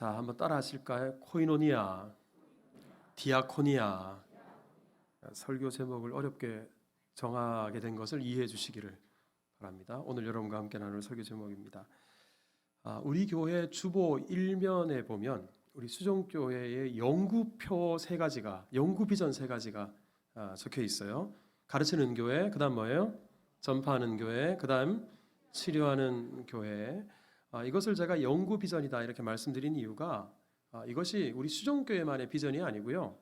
자, 한번 따라 하실까요? 코이노니아, 디아코니아. 설교 제목을 어렵게 정하게 된 것을 이해해 주시기를 바랍니다. 오늘 여러분과 함께 나눌 설교 제목입니다. 우리 교회 주보 1면에 보면 우리 수종교회의 연구표 세 가지가, 연구 비전 세 가지가 적혀 있어요. 가르치는 교회, 그다음 뭐예요? 전파하는 교회, 그다음 치료하는 교회. 이것을 제가 연구 비전이다 이렇게 말씀드린 이유가 이것이 우리 수종교회만의 비전이 아니고요.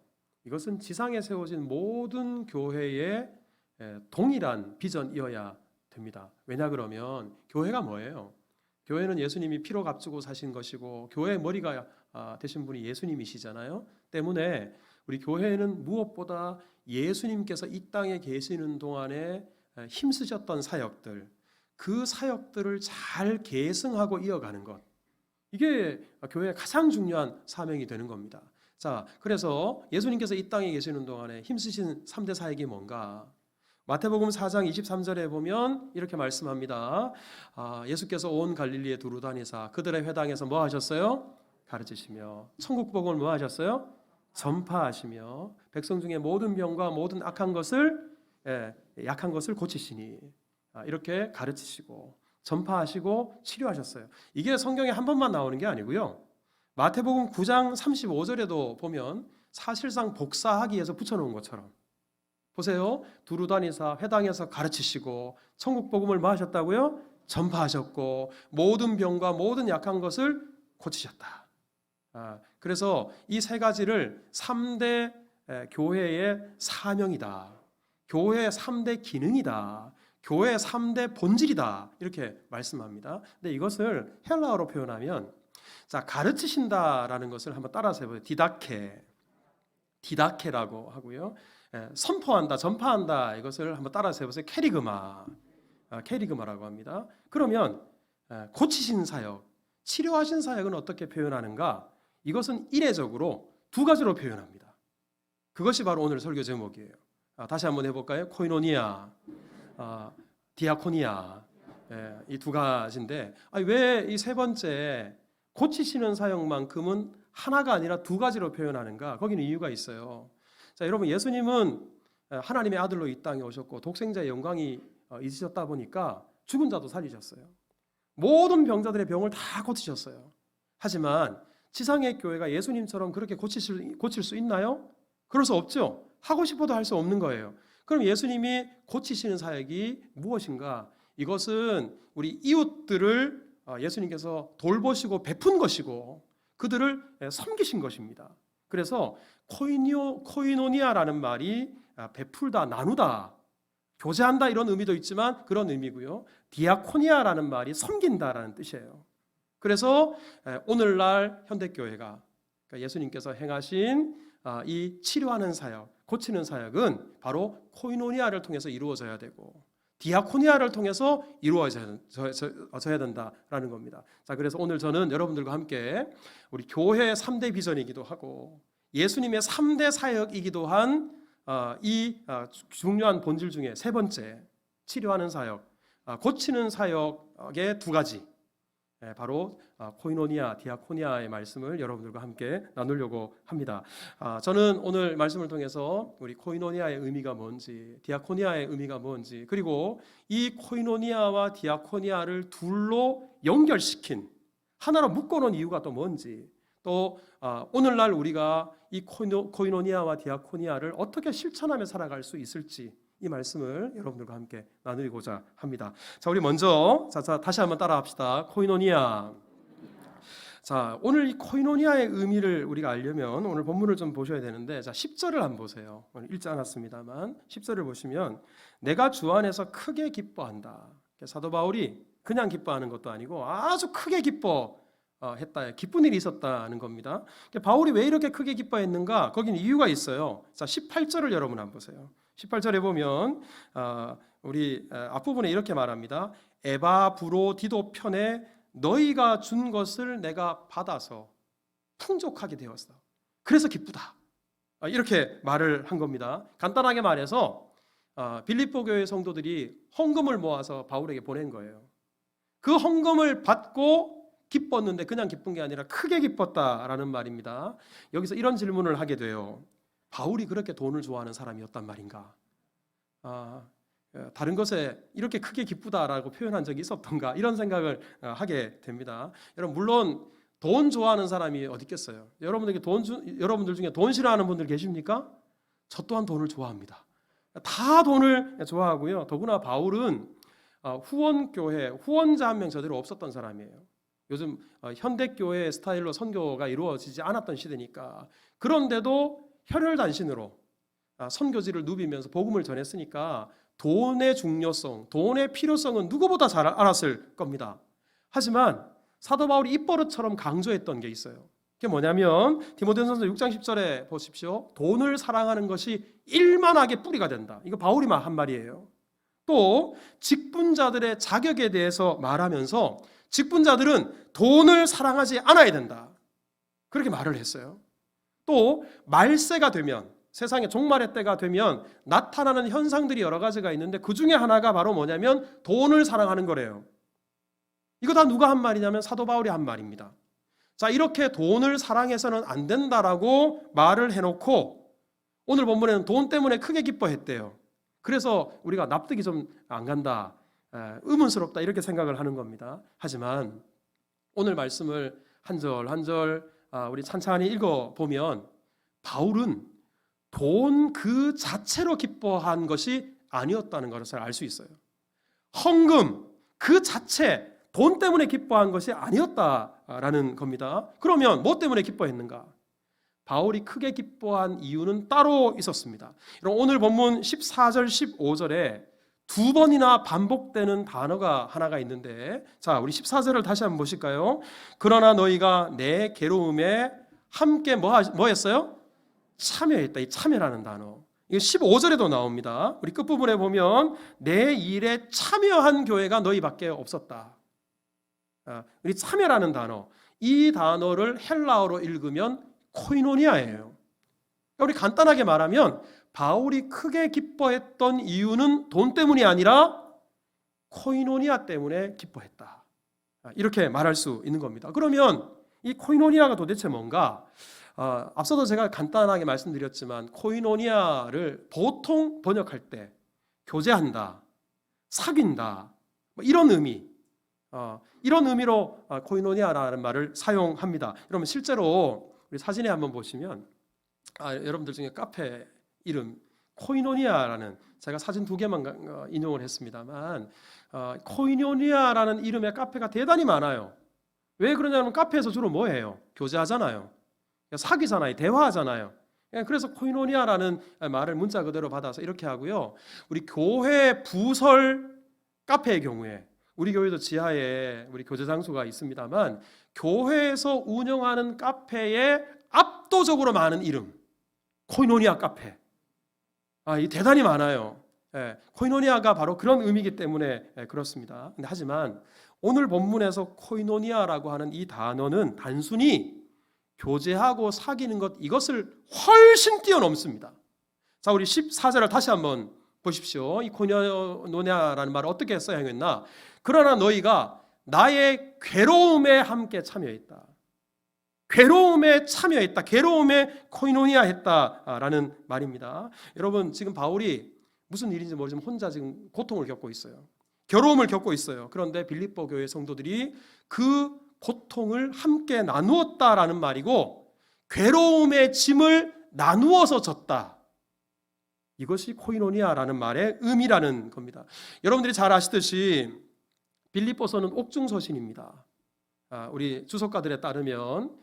이것은 지상에 세워진 모든 교회의 동일한 비전이어야 됩니다. 왜냐 그러면 교회가 뭐예요? 교회는 예수님이 피로 값주고 사신 것이고 교회의 머리가 되신 분이 예수님이시잖아요. 때문에 우리 교회는 무엇보다 예수님께서 이 땅에 계시는 동안에 힘쓰셨던 사역들, 그 사역들을 잘 계승하고 이어가는 것, 이게 교회의 가장 중요한 사명이 되는 겁니다. 자, 그래서 예수님께서 이 땅에 계시는 동안에 힘쓰신 3대 사역이 뭔가? 마태복음 4장 23절에 보면 이렇게 말씀합니다. 예수께서 온 갈릴리에 두루 다니사 그들의 회당에서 뭐 하셨어요? 가르치시며 천국 복음을 뭐 하셨어요? 전파하시며 백성 중에 모든 병과 모든 약한 것을 고치시니, 이렇게 가르치시고 전파하시고 치료하셨어요. 이게 성경에 한 번만 나오는 게 아니고요. 마태복음 9장 35절에도 보면 사실상 복사하기 위해서 붙여놓은 것처럼, 보세요. 두루 다니사 회당에서 가르치시고 천국 복음을 뭐 하셨다고요? 전파하셨고 모든 병과 모든 약한 것을 고치셨다. 그래서 이 세 가지를 3대 교회의 사명이다, 교회의 3대 기능이다, 교회의 3대 본질이다 이렇게 말씀합니다. 근데 이것을 헬라어로 표현하면, 자, 가르치신다라는 것을 한번 따라서 해보세요. 디다케라고 하고요. 선포한다, 전파한다, 이것을 한번 따라서 해보세요. 케리그마라고 합니다. 그러면 고치신 사역, 치료하신 사역은 어떻게 표현하는가? 이것은 이례적으로 두 가지로 표현합니다. 그것이 바로 오늘 설교 제목이에요. 다시 한번 해볼까요? 코이노니아, 디아코니아, 이 두 가지인데 왜 이 세 번째 고치시는 사역만큼은 하나가 아니라 두 가지로 표현하는가? 거기는 이유가 있어요. 자, 여러분, 예수님은 하나님의 아들로 이 땅에 오셨고 독생자의 영광이 있으셨다 보니까 죽은 자도 살리셨어요. 모든 병자들의 병을 다 고치셨어요. 하지만 지상의 교회가 예수님처럼 그렇게 고칠 수 있나요? 그럴 수 없죠. 하고 싶어도 할 수 없는 거예요. 그럼 예수님이 고치시는 사역이 무엇인가? 이것은 우리 이웃들을 예수님께서 돌보시고 베푼 것이고 그들을 섬기신 것입니다. 그래서 코이노니아라는 말이 베풀다, 나누다, 교제한다 이런 의미도 있지만 그런 의미고요. 디아코니아라는 말이 섬긴다라는 뜻이에요. 그래서 오늘날 현대교회가, 그러니까 예수님께서 행하신 이 치료하는 사역, 고치는 사역은 바로 코이노니아를 통해서 이루어져야 되고 디아코니아를 통해서 이루어져야 된다라는 겁니다. 자, 그래서 오늘 저는 여러분들과 함께 우리 교회의 3대 비전이기도 하고 예수님의 3대 사역이기도 한 이 중요한 본질 중에 세 번째, 치료하는 사역, 고치는 사역의 두 가지, 바로 코이노니아, 디아코니아의 말씀을 여러분들과 함께 나누려고 합니다. 저는 오늘 말씀을 통해서 우리 코이노니아의 의미가 뭔지, 디아코니아의 의미가 뭔지, 그리고 이 코이노니아와 디아코니아를 둘로 연결시킨, 하나로 묶어놓은 이유가 또 뭔지, 또 오늘날 우리가 이 코이노니아와 디아코니아를 어떻게 실천하며 살아갈 수 있을지, 이 말씀을 여러분들과 함께 나누고자 합니다. 자, 우리 먼저 다시 한번 따라합시다. 코이노니아. 자, 오늘 이 코이노니아의 의미를 우리가 알려면 오늘 본문을 좀 보셔야 되는데, 자, 10절을 한번 보세요. 오늘 읽지 않았습니다만 10절을 보시면 내가 주 안에서 크게 기뻐한다. 사도 바울이 그냥 기뻐하는 것도 아니고 아주 크게 기뻐했다, 기쁜 일이 있었다는 겁니다. 바울이 왜 이렇게 크게 기뻐했는가? 거기는 이유가 있어요. 자, 18절을 여러분 한번 보세요. 18절에 보면 우리 앞부분에 이렇게 말합니다. 에바브로디도 편에 너희가 준 것을 내가 받아서 풍족하게 되었어. 그래서 기쁘다. 이렇게 말을 한 겁니다. 간단하게 말해서 빌립보 교회 성도들이 헌금을 모아서 바울에게 보낸 거예요. 그 헌금을 받고 기뻤는데 그냥 기쁜 게 아니라 크게 기뻤다라는 말입니다. 여기서 이런 질문을 하게 돼요. 바울이 그렇게 돈을 좋아하는 사람이었단 말인가? 다른 것에 이렇게 크게 기쁘다라고 표현한 적이 있었던가? 이런 생각을 하게 됩니다. 여러분, 물론 돈 좋아하는 사람이 어디 있겠어요? 여러분들 중에 돈 싫어하는 분들 계십니까? 저 또한 돈을 좋아합니다. 다 돈을 좋아하고요. 더구나 바울은 후원교회, 후원자 한 명 저대로 없었던 사람이에요. 요즘 현대교회 스타일로 선교가 이루어지지 않았던 시대니까. 그런데도 혈혈단신으로 선교지를 누비면서 복음을 전했으니까 돈의 중요성, 돈의 필요성은 누구보다 잘 알았을 겁니다. 하지만 사도 바울이 입버릇처럼 강조했던 게 있어요. 그게 뭐냐면 디모데전서 6장 10절에 보십시오. 돈을 사랑하는 것이 일만하게 뿌리가 된다. 이거 바울이 한 말이에요. 또 직분자들의 자격에 대해서 말하면서 직분자들은 돈을 사랑하지 않아야 된다. 그렇게 말을 했어요. 또 말세가 되면, 세상의 종말의 때가 되면 나타나는 현상들이 여러 가지가 있는데 그 중에 하나가 바로 뭐냐면 돈을 사랑하는 거래요. 이거 다 누가 한 말이냐면 사도 바울이 한 말입니다. 자, 이렇게 돈을 사랑해서는 안 된다라고 말을 해놓고 오늘 본문에는 돈 때문에 크게 기뻐했대요. 그래서 우리가 납득이 좀 안 간다, 의문스럽다 이렇게 생각을 하는 겁니다. 하지만 오늘 말씀을 한 절 한 절 우리 찬찬히 읽어보면 바울은 돈 그 자체로 기뻐한 것이 아니었다는 것을 알 수 있어요. 헌금 그 자체, 돈 때문에 기뻐한 것이 아니었다라는 겁니다. 그러면 뭐 때문에 기뻐했는가? 바울이 크게 기뻐한 이유는 따로 있었습니다. 오늘 본문 14절 15절에 두 번이나 반복되는 단어가 하나가 있는데, 자, 우리 14절을 다시 한번 보실까요? 그러나 너희가 내 괴로움에 함께 뭐 했어요? 참여했다. 이 참여라는 단어. 이게 15절에도 나옵니다. 우리 끝부분에 보면 내 일에 참여한 교회가 너희밖에 없었다. 우리 참여라는 단어, 이 단어를 헬라어로 읽으면 코이노니아예요. 우리 간단하게 말하면 바울이 크게 기뻐했던 이유는 돈 때문이 아니라 코이노니아 때문에 기뻐했다. 이렇게 말할 수 있는 겁니다. 그러면 이 코이노니아가 도대체 뭔가? 앞서도 제가 간단하게 말씀드렸지만 코이노니아를 보통 번역할 때 교제한다, 사귄다, 이런 의미, 이런 의미로 코이노니아라는 말을 사용합니다. 여러분 실제로 우리 사진에 한번 보시면 여러분들 중에 카페 이름 코이노니아라는, 제가 사진 2개만 인용을 했습니다만 코이노니아라는 이름의 카페가 대단히 많아요. 왜 그러냐면 카페에서 주로 뭐 해요? 교제하잖아요. 사귀잖아요. 대화하잖아요. 그래서 코이노니아라는 말을 문자 그대로 받아서 이렇게 하고요. 우리 교회 부설 카페의 경우에, 우리 교회도 지하에 우리 교제 장소가 있습니다만 교회에서 운영하는 카페에 압도적으로 많은 이름, 코이노니아 카페. 이 대단히 많아요. 코이노니아가 바로 그런 의미이기 때문에 그렇습니다. 근데 하지만 오늘 본문에서 코이노니아라고 하는 이 단어는 단순히 교제하고 사귀는 것, 이것을 훨씬 뛰어넘습니다. 자, 우리 14절을 다시 한번 보십시오. 이 코이노니아라는 말을 어떻게 사용했나? 그러나 너희가 나의 괴로움에 함께 참여했다. 괴로움에 참여했다. 괴로움에 코이노니아 했다라는 말입니다. 여러분 지금 바울이 무슨 일인지 모르지만 혼자 지금 고통을 겪고 있어요. 괴로움을 겪고 있어요. 그런데 빌립보 교회 성도들이 그 고통을 함께 나누었다라는 말이고, 괴로움의 짐을 나누어서 졌다. 이것이 코이노니아라는 말의 의미라는 겁니다. 여러분들이 잘 아시듯이 빌립보서는 옥중서신입니다. 우리 주석가들에 따르면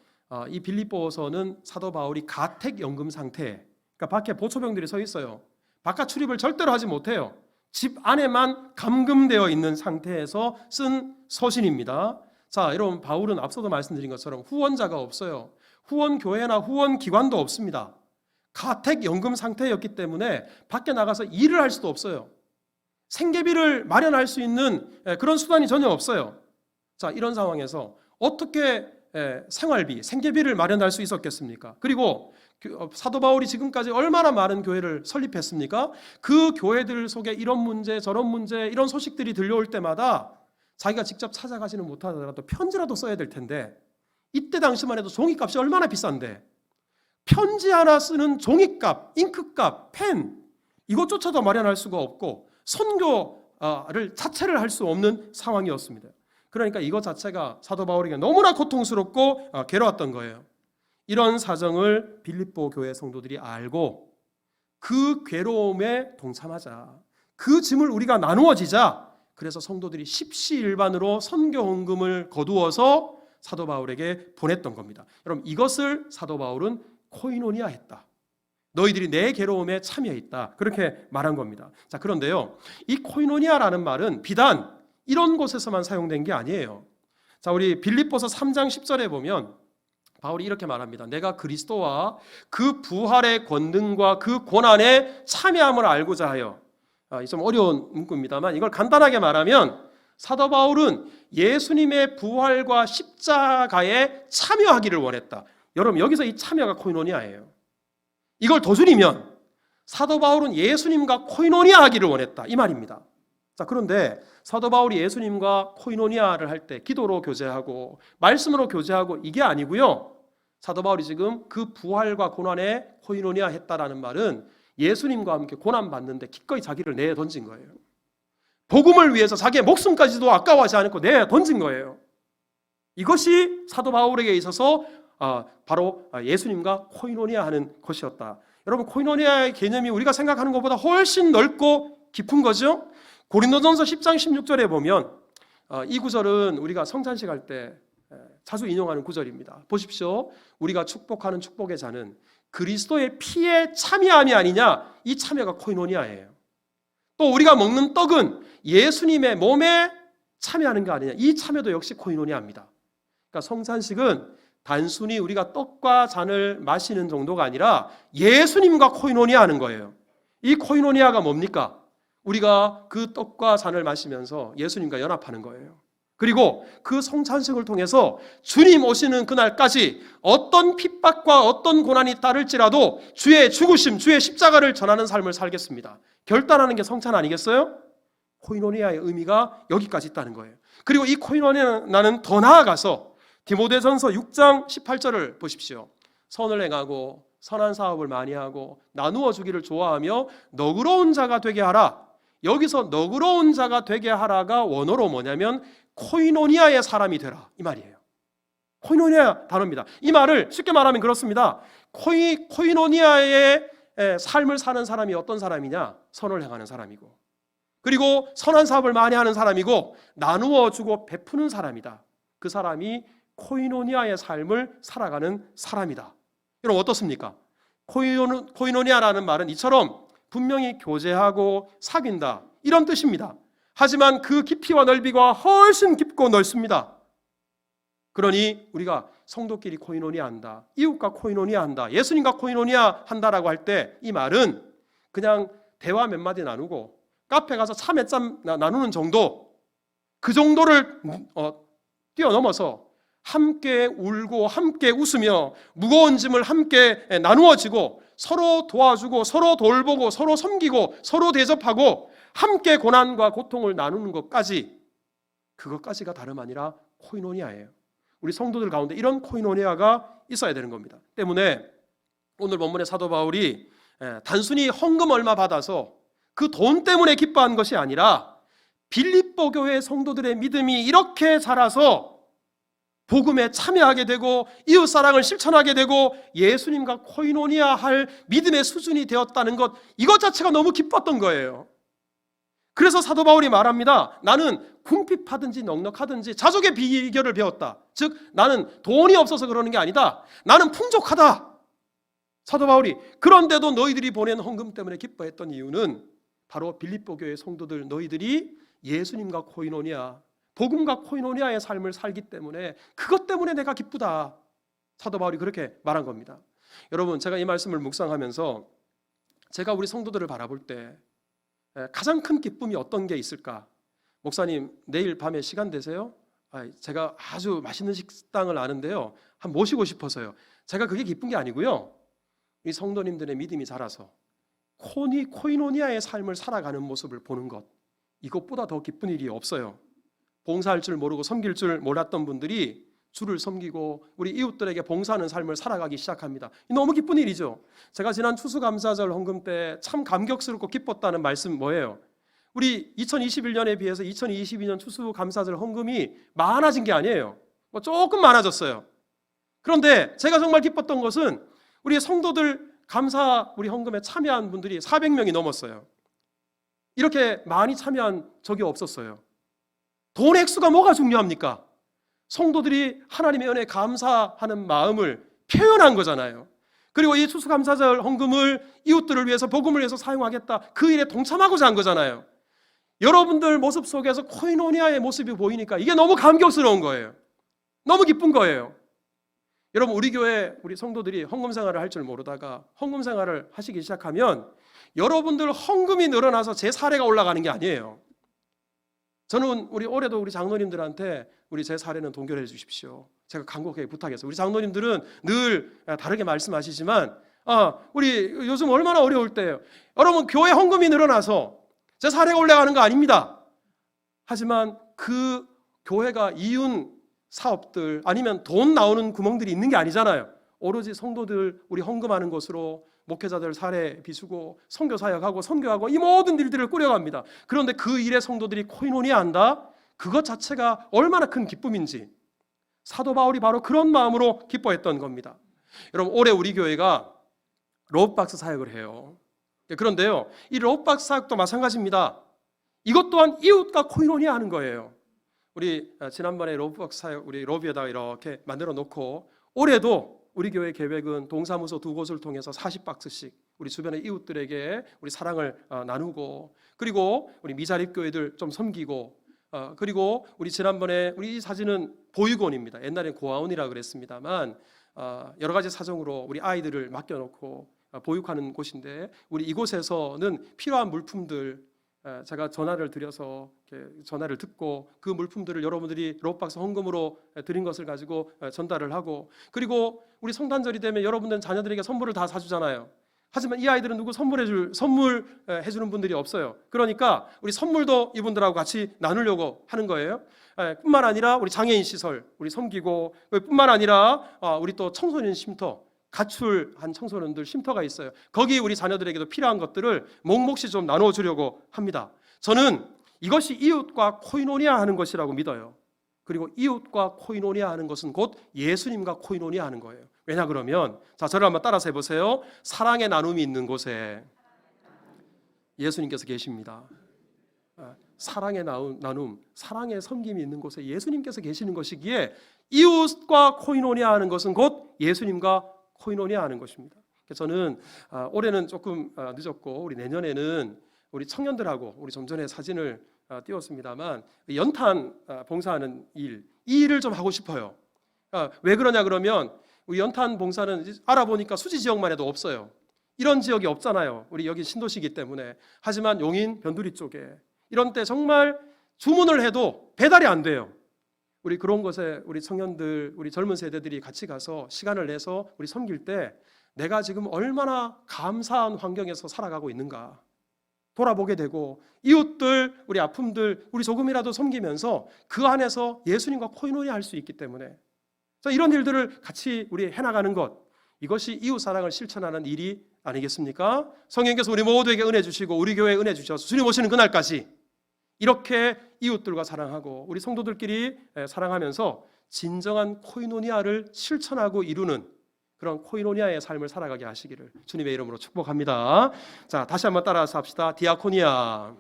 이 빌립보서는 사도 바울이 가택연금 상태, 그러니까 밖에 보초병들이 서 있어요. 바깥 출입을 절대로 하지 못해요. 집 안에만 감금되어 있는 상태에서 쓴 서신입니다. 자, 여러분 바울은 앞서도 말씀드린 것처럼 후원자가 없어요. 후원교회나 후원기관도 없습니다. 가택연금 상태였기 때문에 밖에 나가서 일을 할 수도 없어요. 생계비를 마련할 수 있는 그런 수단이 전혀 없어요. 자, 이런 상황에서 어떻게 생활비, 생계비를 마련할 수 있었겠습니까? 그리고 사도 바울이 지금까지 얼마나 많은 교회를 설립했습니까? 그 교회들 속에 이런 문제 저런 문제, 이런 소식들이 들려올 때마다 자기가 직접 찾아가지는 못하더라도 편지라도 써야 될 텐데, 이때 당시만 해도 종이값이 얼마나 비싼데 편지 하나 쓰는 종이값, 잉크값, 펜, 이것조차도 마련할 수가 없고 선교를 자체를 할 수 없는 상황이었습니다. 그러니까 이것 자체가 사도 바울에게 너무나 고통스럽고 괴로웠던 거예요. 이런 사정을 빌립보 교회 성도들이 알고 그 괴로움에 동참하자, 그 짐을 우리가 나누어지자, 그래서 성도들이 십시일반으로 선교 헌금을 거두어서 사도 바울에게 보냈던 겁니다. 여러분, 이것을 사도 바울은 코이노니아 했다, 너희들이 내 괴로움에 참여했다, 그렇게 말한 겁니다. 자, 그런데요, 이 코이노니아라는 말은 비단 이런 곳에서만 사용된 게 아니에요. 자, 우리 빌립보서 3장 10절에 보면 바울이 이렇게 말합니다. 내가 그리스도와 그 부활의 권능과 그 고난에 참여함을 알고자 하여. 좀 어려운 문구입니다만 이걸 간단하게 말하면 사도 바울은 예수님의 부활과 십자가에 참여하기를 원했다. 여러분, 여기서 이 참여가 코이노니아예요. 이걸 더 줄이면 사도 바울은 예수님과 코이노니아 하기를 원했다, 이 말입니다. 자, 그런데 사도 바울이 예수님과 코이노니아를 할 때 기도로 교제하고 말씀으로 교제하고 이게 아니고요. 사도 바울이 지금 그 부활과 고난에 코이노니아 했다라는 말은 예수님과 함께 고난 받는데 기꺼이 자기를 내어 던진 거예요. 복음을 위해서 자기의 목숨까지도 아까워하지 않고 내어 던진 거예요. 이것이 사도 바울에게 있어서 바로 예수님과 코이노니아 하는 것이었다. 여러분, 코이노니아의 개념이 우리가 생각하는 것보다 훨씬 넓고 깊은 거죠. 고린도전서 10장 16절에 보면 이 구절은 우리가 성찬식 할 때 자주 인용하는 구절입니다. 보십시오. 우리가 축복하는 축복의 잔은 그리스도의 피에 참여함이 아니냐, 이 참여가 코이노니아예요. 또 우리가 먹는 떡은 예수님의 몸에 참여하는 거 아니냐, 이 참여도 역시 코이노니아입니다. 그러니까 성찬식은 단순히 우리가 떡과 잔을 마시는 정도가 아니라 예수님과 코이노니아 하는 거예요. 이 코이노니아가 뭡니까? 우리가 그 떡과 잔을 마시면서 예수님과 연합하는 거예요. 그리고 그 성찬식을 통해서 주님 오시는 그날까지 어떤 핍박과 어떤 고난이 따를지라도 주의 죽으심, 주의 십자가를 전하는 삶을 살겠습니다. 결단하는 게 성찬 아니겠어요? 코이노니아의 의미가 여기까지 있다는 거예요. 그리고 이 코이노니아는 더 나아가서 디모데전서 6장 18절을 보십시오. 선을 행하고 선한 사업을 많이 하고 나누어 주기를 좋아하며 너그러운 자가 되게 하라. 여기서 너그러운 자가 되게 하라가 원어로 뭐냐면 코이노니아의 사람이 되라, 이 말이에요. 코이노니아 단어입니다. 이 말을 쉽게 말하면 그렇습니다. 코이노니아의 삶을 사는 사람이 어떤 사람이냐? 선을 행하는 사람이고, 그리고 선한 사업을 많이 하는 사람이고, 나누어 주고 베푸는 사람이다. 그 사람이 코이노니아의 삶을 살아가는 사람이다. 여러분, 어떻습니까? 코이노니아라는 말은 이처럼 분명히 교제하고 사귄다, 이런 뜻입니다. 하지만 그 깊이와 넓이가 훨씬 깊고 넓습니다. 그러니 우리가 성도끼리 코이노니아 한다, 이웃과 코이노니아 한다, 예수님과 코이노니아 한다라고 할 때 이 말은 그냥 대화 몇 마디 나누고 카페 가서 차 몇 잔 나누는 정도, 그 정도를 뛰어넘어서 함께 울고 함께 웃으며 무거운 짐을 함께 나누어지고 서로 도와주고 서로 돌보고 서로 섬기고 서로 대접하고 함께 고난과 고통을 나누는 것까지, 그것까지가 다름 아니라 코이노니아예요. 우리 성도들 가운데 이런 코이노니아가 있어야 되는 겁니다. 때문에 오늘 본문의 사도 바울이 단순히 헌금 얼마 받아서 그 돈 때문에 기뻐한 것이 아니라 빌립보 교회 성도들의 믿음이 이렇게 자라서 복음에 참여하게 되고 이웃사랑을 실천하게 되고 예수님과 코이노니아 할 믿음의 수준이 되었다는 것, 이것 자체가 너무 기뻤던 거예요. 그래서 사도 바울이 말합니다. 나는 궁핍하든지 넉넉하든지 자족의 비결을 배웠다. 즉 나는 돈이 없어서 그러는 게 아니다. 나는 풍족하다. 사도 바울이 그런데도 너희들이 보낸 헌금 때문에 기뻐했던 이유는 바로 빌립보 교회 성도들, 너희들이 예수님과 코이노니아, 복음과 코이노니아의 삶을 살기 때문에, 그것 때문에 내가 기쁘다. 사도 바울이 그렇게 말한 겁니다. 여러분, 제가 이 말씀을 묵상하면서 제가 우리 성도들을 바라볼 때 가장 큰 기쁨이 어떤 게 있을까? 목사님, 내일 밤에 시간 되세요? 제가 아주 맛있는 식당을 아는데요, 한번 모시고 싶어서요. 제가 그게 기쁜 게 아니고요, 이 성도님들의 믿음이 자라서 코이노니아의 삶을 살아가는 모습을 보는 것, 이것보다 더 기쁜 일이 없어요. 봉사할 줄 모르고 섬길 줄 몰랐던 분들이 주를 섬기고 우리 이웃들에게 봉사하는 삶을 살아가기 시작합니다. 너무 기쁜 일이죠. 제가 지난 추수감사절 헌금 때 참 감격스럽고 기뻤다는 말씀 뭐예요? 우리 2021년에 비해서 2022년 추수감사절 헌금이 많아진 게 아니에요. 조금 많아졌어요. 그런데 제가 정말 기뻤던 것은 우리 성도들 감사 우리 헌금에 참여한 분들이 400명이 넘었어요. 이렇게 많이 참여한 적이 없었어요. 돈 액수가 뭐가 중요합니까? 성도들이 하나님의 은혜에 감사하는 마음을 표현한 거잖아요. 그리고 이 추수감사절 헌금을 이웃들을 위해서 복음을 위해서 사용하겠다, 그 일에 동참하고자 한 거잖아요. 여러분들 모습 속에서 코이노니아의 모습이 보이니까 이게 너무 감격스러운 거예요. 너무 기쁜 거예요. 여러분, 우리 교회 우리 성도들이 헌금 생활을 할 줄 모르다가 헌금 생활을 하시기 시작하면 여러분들 헌금이 늘어나서 제 사례가 올라가는 게 아니에요. 저는 올해도 우리 장로님들한테 우리 제 사례는 동결해 주십시오. 제가 간곡하게 부탁했어요. 우리 장로님들은 늘 다르게 말씀하시지만 우리 요즘 얼마나 어려울 때예요. 여러분, 교회 헌금이 늘어나서 제 사례가 올라가는 거 아닙니다. 하지만 그 교회가 이윤 사업들 아니면 돈 나오는 구멍들이 있는 게 아니잖아요. 오로지 성도들 우리 헌금하는 것으로 목회자들 사례 비수고 선교 사역하고 선교하고 이 모든 일들을 꾸려갑니다. 그런데 그 일에 성도들이 코이노니아 한다? 그것 자체가 얼마나 큰 기쁨인지 사도 바울이 바로 그런 마음으로 기뻐했던 겁니다. 여러분, 올해 우리 교회가 로브박스 사역을 해요. 그런데요, 이 로브박스 사역도 마찬가지입니다. 이것 또한 이웃과 코이노니아 하는 거예요. 우리 지난번에 로브박스 사역 우리 로비에다가 이렇게 만들어 놓고 올해도 우리 교회 계획은 동사무소 2곳을 통해서 40박스씩 우리 주변의 이웃들에게 우리 사랑을 나누고, 그리고 우리 미자립 교회들 좀 섬기고, 그리고 우리 지난번에 우리 이 사진은 보육원입니다. 옛날엔 고아원이라 그랬습니다만 여러 가지 사정으로 우리 아이들을 맡겨놓고 보육하는 곳인데, 우리 이곳에서는 필요한 물품들 제가 전화를 드려서 전화를 듣고 그 물품들을 여러분들이 로브박스 헌금으로 드린 것을 가지고 전달을 하고, 그리고 우리 성탄절이 되면 여러분들은 자녀들에게 선물을 다 사주잖아요. 하지만 이 아이들은 누구 선물해주는 분들이 없어요. 그러니까 우리 선물도 이분들하고 같이 나누려고 하는 거예요. 뿐만 아니라 우리 장애인 시설 우리 섬기고, 뿐만 아니라 우리 또 청소년 쉼터, 가출한 청소년들 쉼터가 있어요. 거기 우리 자녀들에게도 필요한 것들을 몫몫이 좀 나눠주려고 합니다. 저는 이것이 이웃과 코이노니아 하는 것이라고 믿어요. 그리고 이웃과 코이노니아 하는 것은 곧 예수님과 코이노니아 하는 거예요. 왜냐 그러면, 자, 저를 한번 따라서 해보세요. 사랑의 나눔이 있는 곳에 예수님께서 계십니다. 사랑의 나눔, 사랑의 섬김이 있는 곳에 예수님께서 계시는 것이기에 이웃과 코이노니아 하는 것은 곧 예수님과 코이노니아 하는 것입니다. 저는 올해는 조금 늦었고 우리 내년에는 우리 청년들하고 우리 좀 전에 사진을 띄웠습니다만 연탄 봉사하는 이 일을 좀 하고 싶어요. 왜 그러냐 그러면 우리 연탄 봉사는 알아보니까 수지 지역만 해도 없어요. 이런 지역이 없잖아요. 우리 여기 신도시이기 때문에. 하지만 용인, 변두리 쪽에 이런 때 정말 주문을 해도 배달이 안 돼요. 우리 그런 곳에 우리 청년들, 우리 젊은 세대들이 같이 가서 시간을 내서 우리 섬길 때 내가 지금 얼마나 감사한 환경에서 살아가고 있는가 돌아보게 되고, 이웃들, 우리 아픔들 우리 조금이라도 섬기면서 그 안에서 예수님과 코이노니아 할 수 있기 때문에 이런 일들을 같이 우리 해나가는 것, 이것이 이웃사랑을 실천하는 일이 아니겠습니까? 성령께서 우리 모두에게 은혜 주시고 우리 교회에 은혜 주셔서 주님 오시는 그날까지 이렇게 이웃들과 사랑하고 우리 성도들끼리 사랑하면서 진정한 코이노니아를 실천하고 이루는 그런 코이노니아의 삶을 살아가게 하시기를 주님의 이름으로 축복합니다. 자, 다시 한번 따라서 합시다. 디아코니아.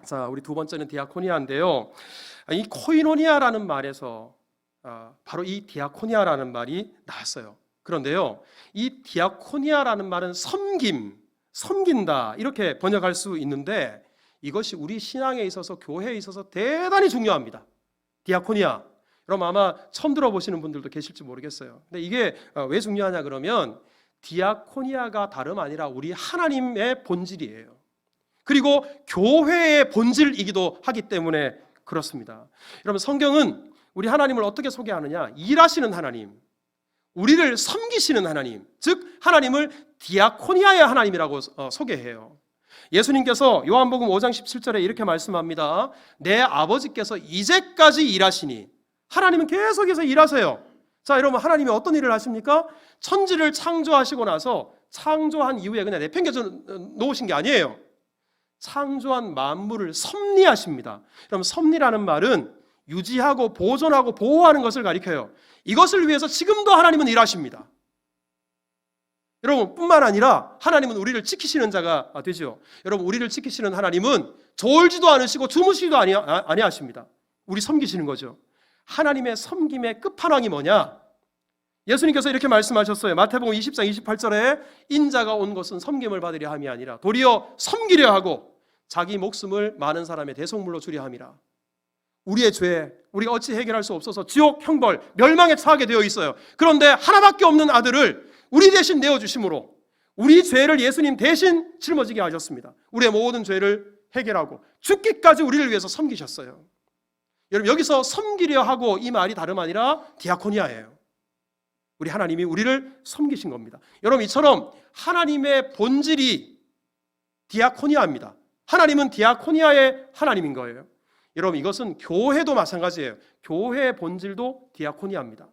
자, 우리 두 번째는 디아코니아인데요. 이 코이노니아라는 말에서 바로 이 디아코니아라는 말이 나왔어요. 그런데요, 이 디아코니아라는 말은 섬김, 섬긴다 이렇게 번역할 수 있는데 이것이 우리 신앙에 있어서 교회에 있어서 대단히 중요합니다. 디아코니아. 여러분 아마 처음 들어보시는 분들도 계실지 모르겠어요. 근데 이게 왜 중요하냐 그러면 디아코니아가 다름 아니라 우리 하나님의 본질이에요. 그리고 교회의 본질이기도 하기 때문에 그렇습니다. 여러분 성경은 우리 하나님을 어떻게 소개하느냐? 일하시는 하나님, 우리를 섬기시는 하나님, 즉 하나님을 디아코니아의 하나님이라고 소개해요. 예수님께서 요한복음 5장 17절에 이렇게 말씀합니다. 내 아버지께서 이제까지 일하시니, 하나님은 계속해서 일하세요. 자, 여러분, 하나님이 어떤 일을 하십니까? 천지를 창조하시고 나서 창조한 이후에 그냥 내팽개쳐 놓으신 게 아니에요. 창조한 만물을 섭리하십니다. 그럼 섭리라는 말은 유지하고 보존하고 보호하는 것을 가리켜요. 이것을 위해서 지금도 하나님은 일하십니다. 여러분, 뿐만 아니라 하나님은 우리를 지키시는 자가 되죠. 여러분, 우리를 지키시는 하나님은 졸지도 않으시고 주무시지도 아니하십니다. 우리 섬기시는 거죠. 하나님의 섬김의 끝판왕이 뭐냐? 예수님께서 이렇게 말씀하셨어요. 마태복음 20장 28절에 인자가 온 것은 섬김을 받으려 함이 아니라 도리어 섬기려 하고 자기 목숨을 많은 사람의 대속물로 주려 함이라. 우리의 죄, 우리가 어찌 해결할 수 없어서 지옥, 형벌, 멸망에 처하게 되어 있어요. 그런데 하나밖에 없는 아들을 우리 대신 내어주심으로 우리 죄를 예수님 대신 짊어지게 하셨습니다. 우리의 모든 죄를 해결하고 죽기까지 우리를 위해서 섬기셨어요. 여러분, 여기서 섬기려 하고 이 말이 다름 아니라 디아코니아예요. 우리 하나님이 우리를 섬기신 겁니다. 여러분, 이처럼 하나님의 본질이 디아코니아입니다. 하나님은 디아코니아의 하나님인 거예요. 여러분, 이것은 교회도 마찬가지예요. 교회의 본질도 디아코니아입니다.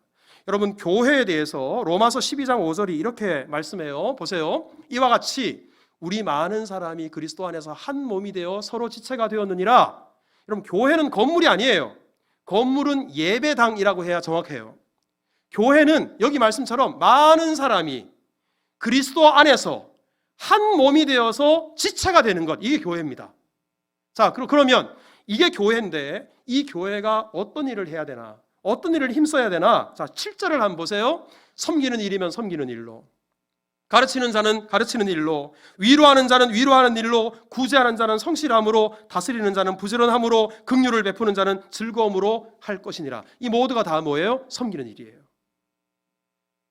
여러분, 교회에 대해서 로마서 12장 5절이 이렇게 말씀해요. 보세요. 이와 같이 우리 많은 사람이 그리스도 안에서 한 몸이 되어 서로 지체가 되었느니라. 여러분, 교회는 건물이 아니에요. 건물은 예배당이라고 해야 정확해요. 교회는 여기 말씀처럼 많은 사람이 그리스도 안에서 한 몸이 되어서 지체가 되는 것, 이게 교회입니다. 자, 그러면 이게 교회인데 이 교회가 어떤 일을 해야 되나? 어떤 일을 힘써야 되나? 자, 7절을 한번 보세요. 섬기는 일이면 섬기는 일로, 가르치는 자는 가르치는 일로, 위로하는 자는 위로하는 일로, 구제하는 자는 성실함으로, 다스리는 자는 부지런함으로, 긍휼을 베푸는 자는 즐거움으로 할 것이니라. 이 모두가 다 뭐예요? 섬기는 일이에요.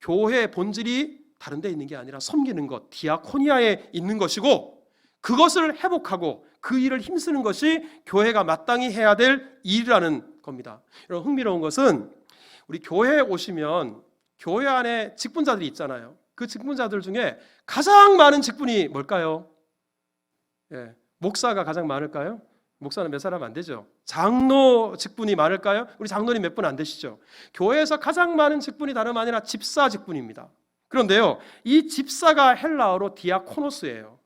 교회의 본질이 다른 데 있는 게 아니라 섬기는 것, 디아코니아에 있는 것이고, 그것을 회복하고 그 일을 힘쓰는 것이 교회가 마땅히 해야 될 일이라는 겁니다. 여러분, 흥미로운 것은 우리 교회에 오시면 교회 안에 직분자들이 있잖아요. 그 직분자들 중에 가장 많은 직분이 뭘까요? 목사가 가장 많을까요? 목사는 몇 사람 안 되죠. 장로 직분이 많을까요? 우리 장로님 몇 분 안 되시죠? 교회에서 가장 많은 직분이 다름 아니라 집사 직분입니다. 그런데요, 이 집사가 헬라어로 디아코노스예요.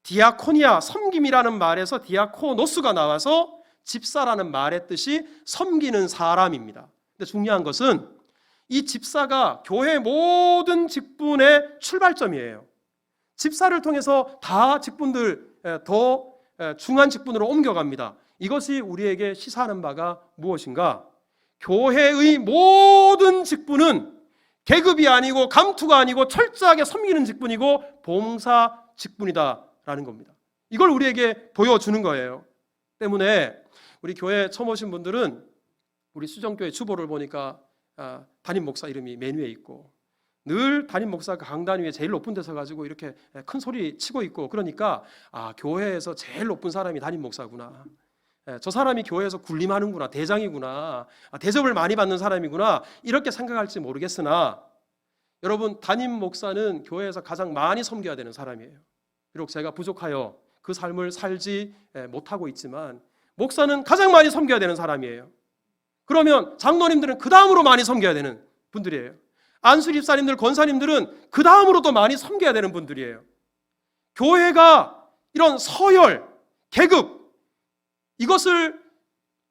디아코니아, 섬김이라는 말에서 디아코노스가 나와서 집사라는 말의 뜻이 섬기는 사람입니다. 근데 중요한 것은 이 집사가 교회 모든 직분의 출발점이에요. 집사를 통해서 다 직분들 더 중한 직분으로 옮겨갑니다. 이것이 우리에게 시사하는 바가 무엇인가? 교회의 모든 직분은 계급이 아니고 감투가 아니고 철저하게 섬기는 직분이고 봉사 직분이다라는 겁니다. 이걸 우리에게 보여주는 거예요. 때문에 우리 교회 처음 오신 분들은 우리 수정교회 주보를 보니까 담임 목사 이름이 맨 위에 있고, 늘 담임 목사가 강단 위에 제일 높은 데 서가지고 이렇게 큰 소리 치고 있고, 그러니까 교회에서 제일 높은 사람이 담임 목사구나, 저 사람이 교회에서 군림하는구나, 대장이구나, 대접을 많이 받는 사람이구나, 이렇게 생각할지 모르겠으나 여러분, 담임 목사는 교회에서 가장 많이 섬겨야 되는 사람이에요. 비록 제가 부족하여 그 삶을 살지 못하고 있지만 목사는 가장 많이 섬겨야 되는 사람이에요. 그러면 장로님들은 그 다음으로 많이 섬겨야 되는 분들이에요. 안수집사님들, 권사님들은 그 다음으로 더 많이 섬겨야 되는 분들이에요. 교회가 이런 서열, 계급, 이것을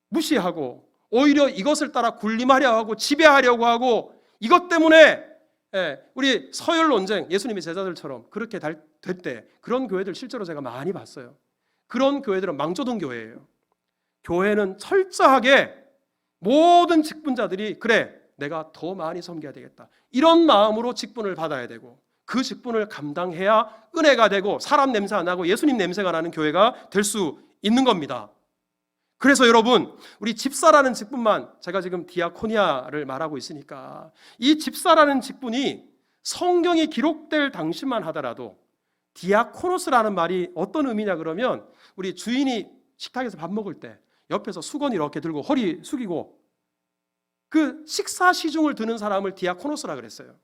무시하고 오히려 이것을 따라 군림하려 하고 지배하려고 하고, 이것 때문에 우리 서열 논쟁, 예수님의 제자들처럼 그렇게 될 때 그런 교회들 실제로 제가 많이 봤어요. 그런 교회들은 망조동 교회예요. 교회는 철저하게 모든 직분자들이 그래, 내가 더 많이 섬겨야 되겠다, 이런 마음으로 직분을 받아야 되고, 그 직분을 감당해야 은혜가 되고 사람 냄새 안 나고 예수님 냄새가 나는 교회가 될 수 있는 겁니다. 그래서 여러분, 우리 집사라는 직분만, 제가 지금 디아코니아를 말하고 있으니까 이 집사라는 직분이 성경이 기록될 당시만 하더라도, 디아코노스라는 말이 어떤 의미냐 그러면, 우리 주인이 식탁에서 밥 먹을 때 옆에서 수건 이렇게 들고 허리 숙이고 그 식사 시중을 드는 사람을 디아코노스라 그랬어요.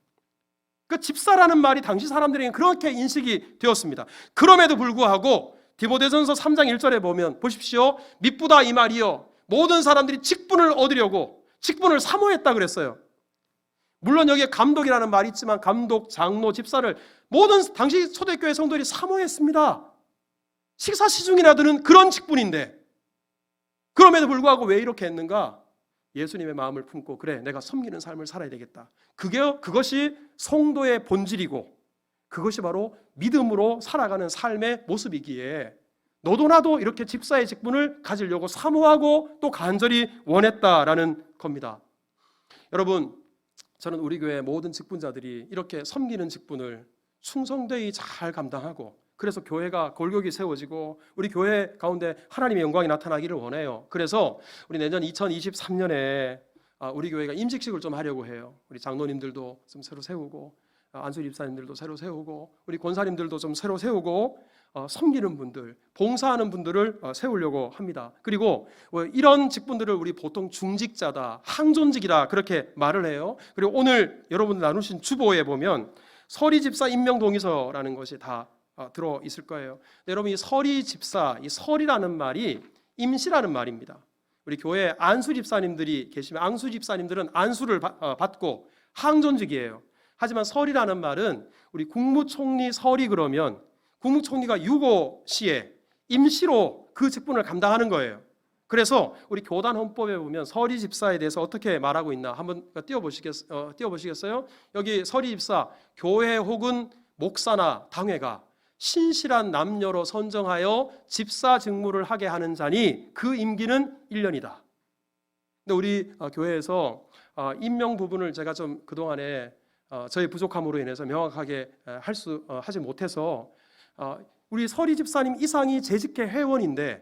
그 집사라는 말이 당시 사람들에게 그렇게 인식이 되었습니다. 그럼에도 불구하고 디모데전서 3장 1절에 보면 보십시오. 미쁘다 이 말이요, 모든 사람들이 직분을 얻으려고 직분을 사모했다 그랬어요. 물론 여기에 감독이라는 말이 있지만 감독, 장로, 집사를 모든 당시 초대교회 성도들이 사모했습니다. 식사시중이나 드는 그런 직분인데, 그럼에도 불구하고 왜 이렇게 했는가? 예수님의 마음을 품고, 그래, 내가 섬기는 삶을 살아야 되겠다. 그것이 성도의 본질이고, 그것이 바로 믿음으로 살아가는 삶의 모습이기에 너도 나도 이렇게 집사의 직분을 가지려고 사모하고 또 간절히 원했다라는 겁니다. 여러분, 저는 우리 교회 모든 직분자들이 이렇게 섬기는 직분을 충성되이 잘 감당하고, 그래서 교회가 골격이 세워지고 우리 교회 가운데 하나님의 영광이 나타나기를 원해요. 그래서 우리 내년 2023년에 우리 교회가 임직식을 좀 하려고 해요. 우리 장로님들도 좀 새로 세우고, 안수 집사님들도 새로 세우고, 우리 권사님들도 좀 새로 세우고, 섬기는 분들, 봉사하는 분들을 세우려고 합니다. 그리고 이런 직분들을 우리 보통 중직자다, 항존직이다 그렇게 말을 해요. 그리고 오늘 여러분들 나누신 주보에 보면 서리집사 임명동의서라는 것이 다 들어 있을 거예요. 여러분, 이 서리집사, 이 설이라는 말이 임시라는 말입니다. 우리 교회 안수 집사님들이 계시면 안수 집사님들은 안수를 받고 항존직이에요. 하지만 설이라는 말은 우리 국무총리 설이, 그러면 국무총리가 유고 시에 임시로 그 직분을 감당하는 거예요. 그래서 우리 교단 헌법에 보면 서리 집사에 대해서 어떻게 말하고 있나 한번 띄워보시겠어요? 여기 서리 집사, 교회 혹은 목사나 당회가 신실한 남녀로 선정하여 집사 직무를 하게 하는 자니 그 임기는 1년이다. 근데 우리 교회에서 임명 부분을 제가 좀 그동안에 저희 부족함으로 인해서 명확하게 하지 못해서 우리 서리 집사님 이상이 재직회 회원인데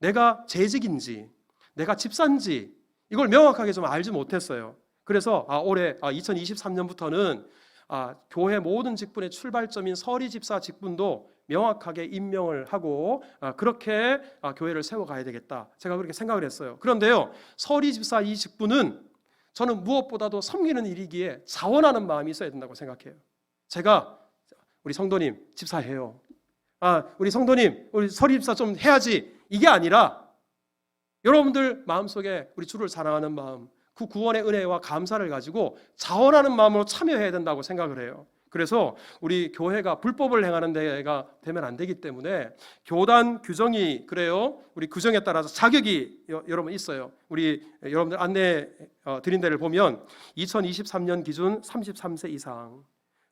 내가 재직인지 내가 집사인지 이걸 명확하게 좀 알지 못했어요. 그래서 올해 2023년부터는 교회 모든 직분의 출발점인 서리 집사 직분도 명확하게 임명을 하고 그렇게 교회를 세워가야 되겠다, 제가 그렇게 생각을 했어요. 그런데요, 서리 집사 이 직분은 저는 무엇보다도 섬기는 일이기에 자원하는 마음이 있어야 된다고 생각해요. 제가 우리 성도님 집사해요, 우리 성도님 우리 서리 집사 좀 해야지, 이게 아니라 여러분들 마음속에 우리 주를 사랑하는 마음, 그 구원의 은혜와 감사를 가지고 자원하는 마음으로 참여해야 된다고 생각을 해요. 그래서 우리 교회가 불법을 행하는 데가 되면 안 되기 때문에 교단 규정이 그래요. 우리 규정에 따라서 자격이 여러분 있어요. 우리 여러분들 안내 드린 데를 보면 2023년 기준 33세 이상,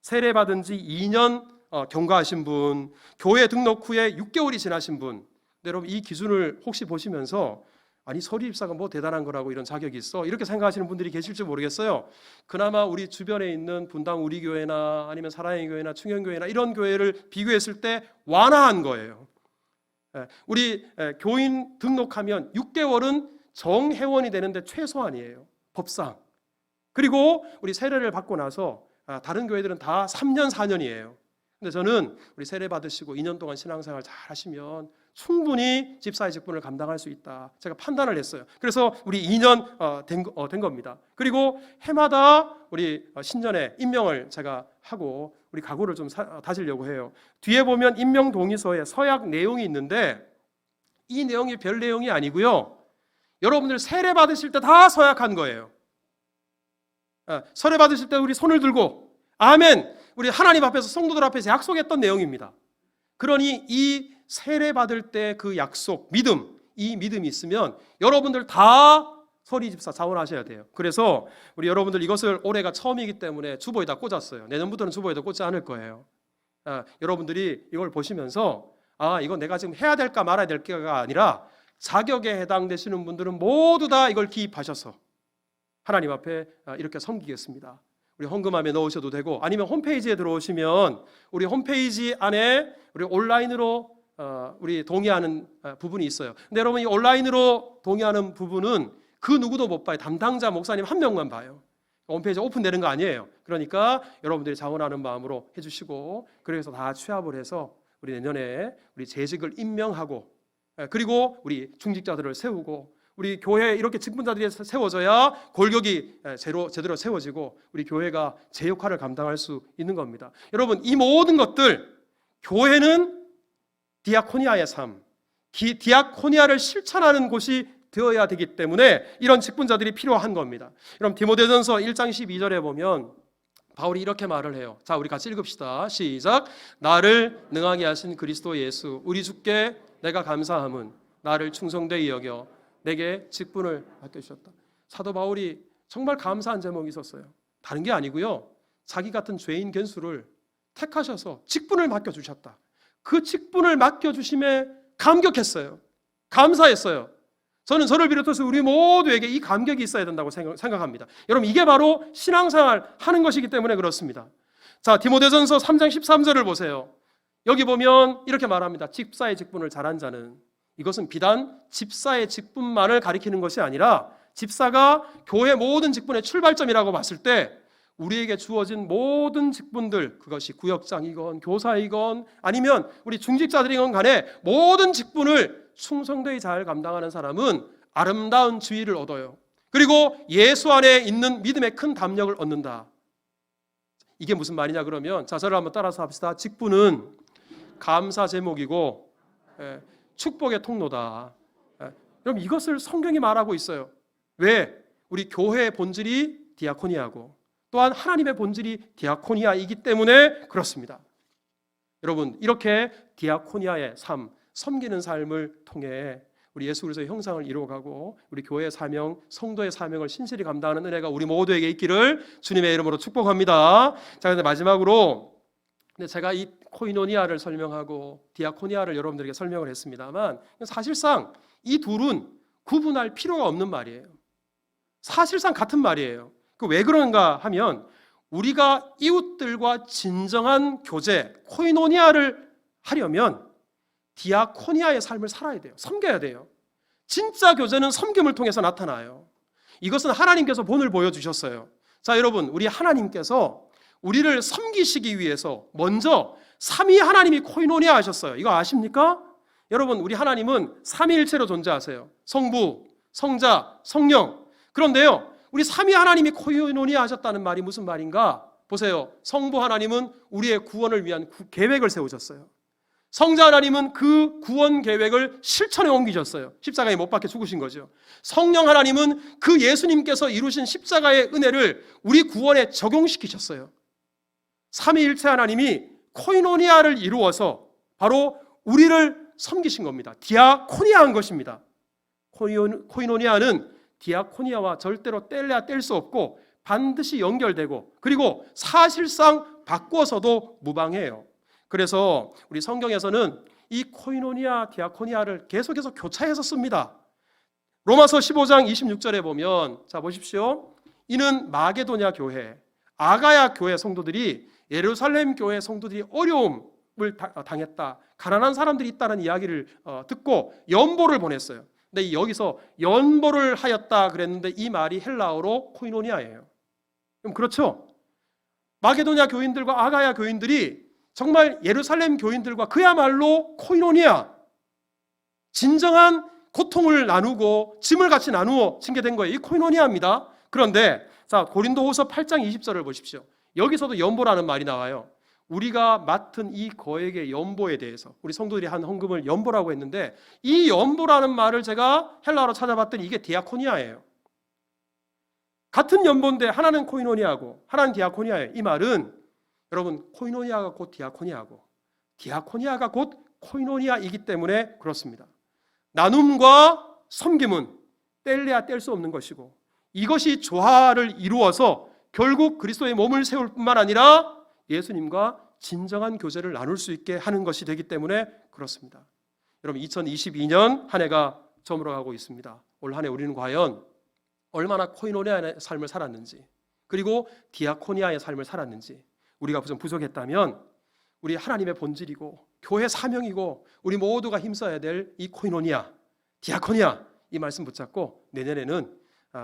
세례 받은 지 2년 경과하신 분, 교회 등록 후에 6개월이 지나신 분. 여러분, 이 기준을 혹시 보시면서 아니 서리 집사가 뭐 대단한 거라고 이런 자격이 있어, 이렇게 생각하시는 분들이 계실지 모르겠어요. 그나마 우리 주변에 있는 분당 우리 교회나 아니면 사랑의 교회나 충현교회나 이런 교회를 비교했을 때 완화한 거예요. 우리 교인 등록하면 6개월은 정회원이 되는데 최소한이에요, 법상. 그리고 우리 세례를 받고 나서 다른 교회들은 다 3년 4년이에요. 근데 저는 우리 세례 받으시고 2년 동안 신앙생활 잘 하시면 충분히 집사의 직분을 감당할 수 있다, 제가 판단을 했어요. 그래서 우리 2년 된 겁니다. 그리고 해마다 우리 신년에 임명을 제가 하고 우리 각오를 좀 다지려고 해요. 뒤에 보면 임명 동의서에 서약 내용이 있는데 이 내용이 별 내용이 아니고요, 여러분들 세례 받으실 때 다 서약한 거예요. 세례 받으실 때 우리 손을 들고 아멘, 우리 하나님 앞에서 성도들 앞에서 약속했던 내용입니다. 그러니 이 세례 받을 때 그 약속, 믿음, 이 믿음이 있으면 여러분들 다 서리 집사 자원하셔야 돼요. 그래서 우리 여러분들 이것을 올해가 처음이기 때문에 주보에다 꽂았어요. 내년부터는 주보에다 꽂지 않을 거예요. 여러분들이 이걸 보시면서 이건 내가 지금 해야 될까 말아야 될까가 아니라 자격에 해당되시는 분들은 모두 다 이걸 기입하셔서 하나님 앞에 이렇게 섬기겠습니다. 우리 헌금함에 넣으셔도 되고, 아니면 홈페이지에 들어오시면 우리 홈페이지 안에 우리 온라인으로 우리 동의하는 부분이 있어요. 근데 여러분, 이 온라인으로 동의하는 부분은 그 누구도 못 봐요. 담당자 목사님 한 명만 봐요. 홈페이지 오픈되는 거 아니에요. 그러니까 여러분들이 자원하는 마음으로 해주시고, 그래서 다 취합을 해서 우리 내년에 우리 재직을 임명하고, 그리고 우리 중직자들을 세우고, 우리 교회에 이렇게 직분자들이 세워져야 골격이 제대로 세워지고 우리 교회가 제 역할을 감당할 수 있는 겁니다. 여러분, 이 모든 것들, 교회는 디아코니아의 삶, 디아코니아를 실천하는 곳이 되어야 되기 때문에 이런 직분자들이 필요한 겁니다. 여러분, 디모데전서 1장 12절에 보면 바울이 이렇게 말을 해요. 자, 우리 같이 읽읍시다. 시작. 나를 능하게 하신 그리스도 예수 우리 주께 내가 감사함은 나를 충성되이 여겨 내게 직분을 맡겨주셨다. 사도 바울이 정말 감사한 제목이 있었어요. 다른 게 아니고요, 자기 같은 죄인 견수를 택하셔서 직분을 맡겨주셨다. 그 직분을 맡겨주심에 감격했어요. 감사했어요. 저는 저를 비롯해서 우리 모두에게 이 감격이 있어야 된다고 생각합니다. 여러분, 이게 바로 신앙생활 하는 것이기 때문에 그렇습니다. 자, 디모데전서 3장 13절을 보세요. 여기 보면 이렇게 말합니다. 집사의 직분을 잘한 자는, 이것은 비단 집사의 직분만을 가리키는 것이 아니라 집사가 교회 모든 직분의 출발점이라고 봤을 때 우리에게 주어진 모든 직분들, 그것이 구역장이건 교사이건 아니면 우리 중직자들이건 간에 모든 직분을 충성되이 잘 감당하는 사람은 아름다운 지위를 얻어요. 그리고 예수 안에 있는 믿음의 큰 담력을 얻는다. 이게 무슨 말이냐 그러면, 자, 저를 한번 따라서 합시다. 직분은 감사 제목이고 축복의 통로다. 여러분, 이것을 성경이 말하고 있어요. 왜? 우리 교회의 본질이 디아코니아고 또한 하나님의 본질이 디아코니아이기 때문에 그렇습니다. 여러분, 이렇게 디아코니아의 삶, 섬기는 삶을 통해 우리 예수 그리스도의 형상을 이루어가고 우리 교회의 사명, 성도의 사명을 신실히 감당하는 은혜가 우리 모두에게 있기를 주님의 이름으로 축복합니다. 자, 그런데 마지막으로 제가 이 코이노니아를 설명하고 디아코니아를 여러분들에게 설명을 했습니다만 사실상 이 둘은 구분할 필요가 없는 말이에요. 사실상 같은 말이에요. 왜 그런가 하면 우리가 이웃들과 진정한 교제, 코이노니아를 하려면 디아코니아의 삶을 살아야 돼요. 섬겨야 돼요. 진짜 교제는 섬김을 통해서 나타나요. 이것은 하나님께서 본을 보여주셨어요. 자, 여러분, 우리 하나님께서 우리를 섬기시기 위해서 먼저 삼위 하나님이 코이노니아 하셨어요. 이거 아십니까? 여러분, 우리 하나님은 삼위일체로 존재하세요. 성부, 성자, 성령. 그런데요, 우리 삼위 하나님이 코이노니아 하셨다는 말이 무슨 말인가? 보세요. 성부 하나님은 우리의 구원을 위한 계획을 세우셨어요. 성자 하나님은 그 구원 계획을 실천에 옮기셨어요. 십자가에 못 박혀 죽으신 거죠. 성령 하나님은 그 예수님께서 이루신 십자가의 은혜를 우리 구원에 적용시키셨어요. 삼위일체 하나님이 코이노니아를 이루어서 바로 우리를 섬기신 겁니다. 디아코니아한 것입니다. 코이노니아는 디아코니아와 절대로 뗄래야 뗄 수 없고 반드시 연결되고 그리고 사실상 바꿔서도 무방해요. 그래서 우리 성경에서는 이 코이노니아, 디아코니아를 계속해서 교차해서 씁니다. 로마서 15장 26절에 보면, 자 보십시오. 이는 마게도냐 교회, 아가야 교회 성도들이 예루살렘 교회 성도들이 어려움을 당했다, 가난한 사람들이 있다는 이야기를 듣고 연보를 보냈어요. 근데 여기서 연보를 하였다 그랬는데 이 말이 헬라어로 코이노니아예요. 그럼 그렇죠? 마게도냐 교인들과 아가야 교인들이 정말 예루살렘 교인들과 그야말로 코이노니아, 진정한 고통을 나누고 짐을 같이 나누어 지게 된 거예요. 이 코이노니아입니다. 그런데 자, 고린도후서 8장 20절을 보십시오. 여기서도 연보라는 말이 나와요. 우리가 맡은 이 거액의 연보에 대해서 우리 성도들이 한 헌금을 연보라고 했는데 이 연보라는 말을 제가 헬라어로 찾아봤더니 이게 디아코니아예요. 같은 연보인데 하나는 코이노니아고 하나는 디아코니아예요. 이 말은 여러분, 코이노니아가 곧 디아코니아고 디아코니아가 곧 코이노니아이기 때문에 그렇습니다. 나눔과 섬김은 뗄래야 뗄 수 없는 것이고 이것이 조화를 이루어서 결국 그리스도의 몸을 세울 뿐만 아니라 예수님과 진정한 교제를 나눌 수 있게 하는 것이 되기 때문에 그렇습니다. 여러분, 2022년 한 해가 저물어가고 있습니다. 올 한 해 우리는 과연 얼마나 코이노니아의 삶을 살았는지 그리고 디아코니아의 삶을 살았는지 우리가 좀 부족했다면 우리 하나님의 본질이고 교회 사명이고 우리 모두가 힘써야 될 이 코이노니아, 디아코니아 이 말씀 붙잡고 내년에는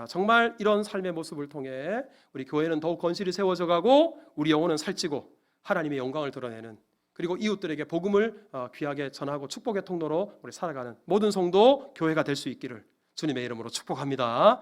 정말 이런 삶의 모습을 통해 우리 교회는 더욱 건실히 세워져 가고 우리 영혼은 살찌고 하나님의 영광을 드러내는 그리고 이웃들에게 복음을 귀하게 전하고 축복의 통로로 우리 살아가는 모든 성도 교회가 될 수 있기를 주님의 이름으로 축복합니다.